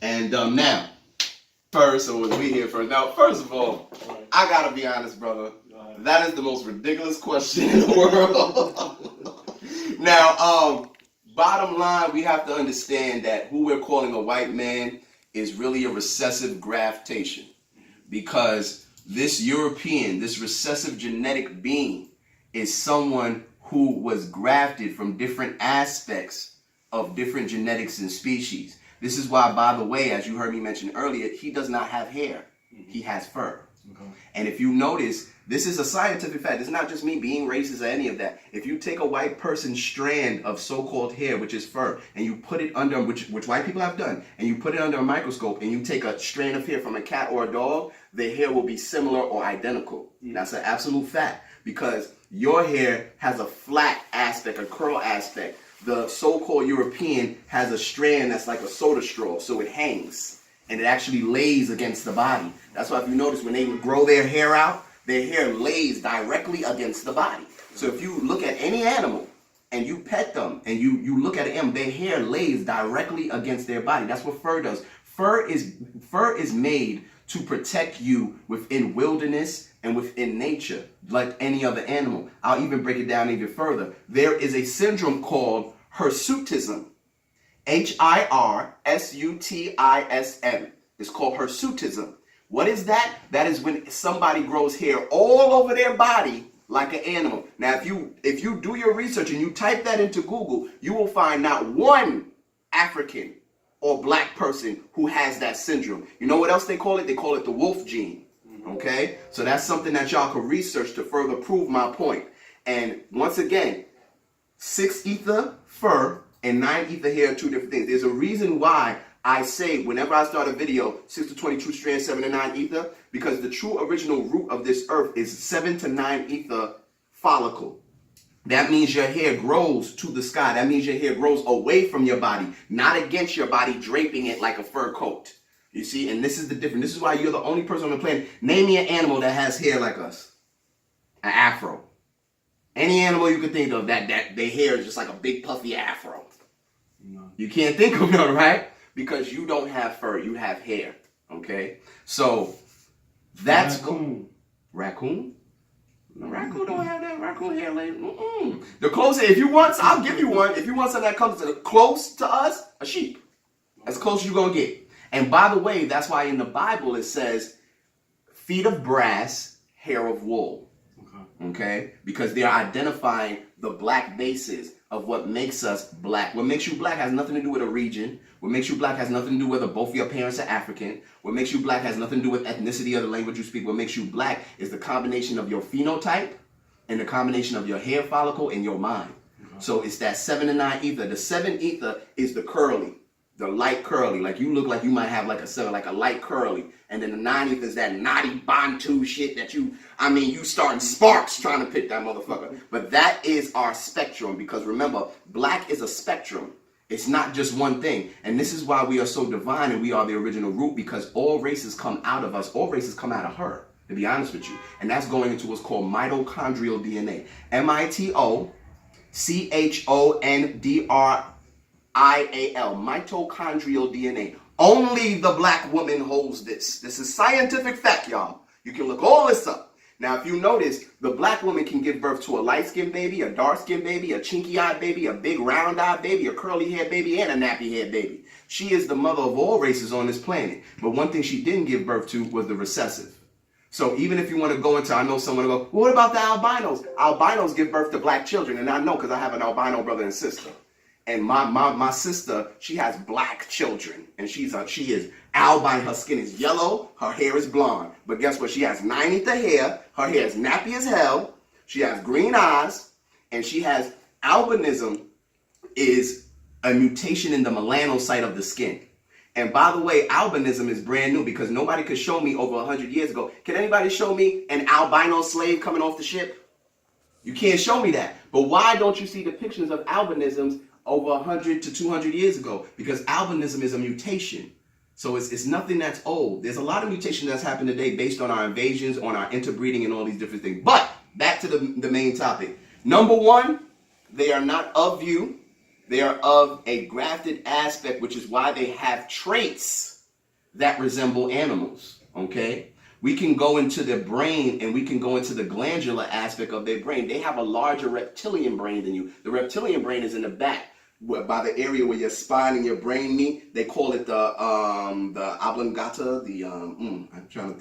And now, so we here first. Now, first of all, I gotta be honest, brother. That is the most ridiculous question in the world. Now, bottom line, we have to understand that who we're calling a white man is really a recessive graftation, because this European, this recessive genetic being, is someone who was grafted from different aspects of different genetics and species. This is why, by the way, as you heard me mention earlier, he does not have hair. He has fur. Okay. And if you notice, this is a scientific fact. It's not just me being racist or any of that. If you take a white person's strand of so-called hair, which is fur, and you put it under, which white people have done, and you put it under a microscope, and you take a strand of hair from a cat or a dog, the hair will be similar or identical. That's an absolute fact, because your hair has a flat aspect, a curl aspect. The so-called European has a strand that's like a soda straw, so it hangs, and it actually lays against the body. That's why if you notice, when they grow their hair out, their hair lays directly against the body. So if you look at any animal and you pet them and you look at them, their hair lays directly against their body. That's what fur does. Fur is made to protect you within wilderness and within nature, like any other animal. I'll even break it down even further. There is a syndrome called hirsutism. Hirsutism. It's called hirsutism. What is that? That is when somebody grows hair all over their body like an animal. Now, if you do your research and you type that into Google, you will find not one African or black person who has that syndrome. You know what else they call it? They call it the wolf gene. Okay? So that's something that y'all can research to further prove my point. And once again, 6 ether fur and 9 ether hair are two different things. There's a reason why I say whenever I start a video, 6 to 22 strands, 7 to 9 ether, because the true original root of this earth is 7 to 9 ether follicle. That means your hair grows to the sky. That means your hair grows away from your body, not against your body, draping it like a fur coat. You see, and this is the difference. This is why you're the only person on the planet. Name me an animal that has hair like us. An afro. Any animal you could think of that their hair is just like a big puffy afro. No. You can't think of none, right? Because you don't have fur, you have hair. Okay? So that's raccoon? No, raccoon don't have that raccoon hair like The closer, if you want, I'll give you one. If you want something that comes close to us, a sheep. As close as you're gonna get. And by the way, that's why in the Bible it says feet of brass, hair of wool. Okay? Because they're identifying the black basis of what makes us black. What makes you black has nothing to do with a region. What makes you black has nothing to do with whether both of your parents are African. What makes you black has nothing to do with ethnicity or the language you speak. What makes you black is the combination of your phenotype and the combination of your hair follicle and your mind. So it's that 7 to 9 ether. The 7 ether is the curly, the light curly. Like you look like you might have like a 7, like a light curly. And then the 9 ether is that naughty Bantu shit that you starting sparks trying to pick that motherfucker. But that is our spectrum, because remember, black is a spectrum. It's not just one thing. And this is why we are so divine and we are the original root, because all races come out of us. All races come out of her, to be honest with you. And that's going into what's called mitochondrial DNA. mitochondrial, mitochondrial DNA. Only the black woman holds this. This is scientific fact, y'all. You can look all this up. Now, if you notice, the black woman can give birth to a light-skinned baby, a dark-skinned baby, a chinky-eyed baby, a big round-eyed baby, a curly-haired baby, and a nappy-haired baby. She is the mother of all races on this planet. But one thing she didn't give birth to was the recessive. So even if you want to go into, I know someone will go, well, what about the albinos? Albinos give birth to black children, and I know because I have an albino brother and sister. And my sister, she has black children, and she is albino. Her skin is yellow, her hair is blonde. But guess what? She has 9 ether hair. Her hair is nappy as hell. She has green eyes, and she has albinism, is a mutation in the melanocyte of the skin. And by the way, albinism is brand new, because nobody could show me over 100 years ago. Can anybody show me an albino slave coming off the ship? You can't show me that. But why don't you see depictions of albinisms over 100 to 200 years ago? Because albinism is a mutation. So it's nothing that's old. There's a lot of mutation that's happened today based on our invasions, on our interbreeding, and all these different things. But back to the main topic. Number one, they are not of you. They are of a grafted aspect, which is why they have traits that resemble animals, okay? We can go into their brain and we can go into the glandular aspect of their brain. They have a larger reptilian brain than you. The reptilian brain is in the back, by the area where your spine and your brain meet. They call it the oblongata, I'm trying to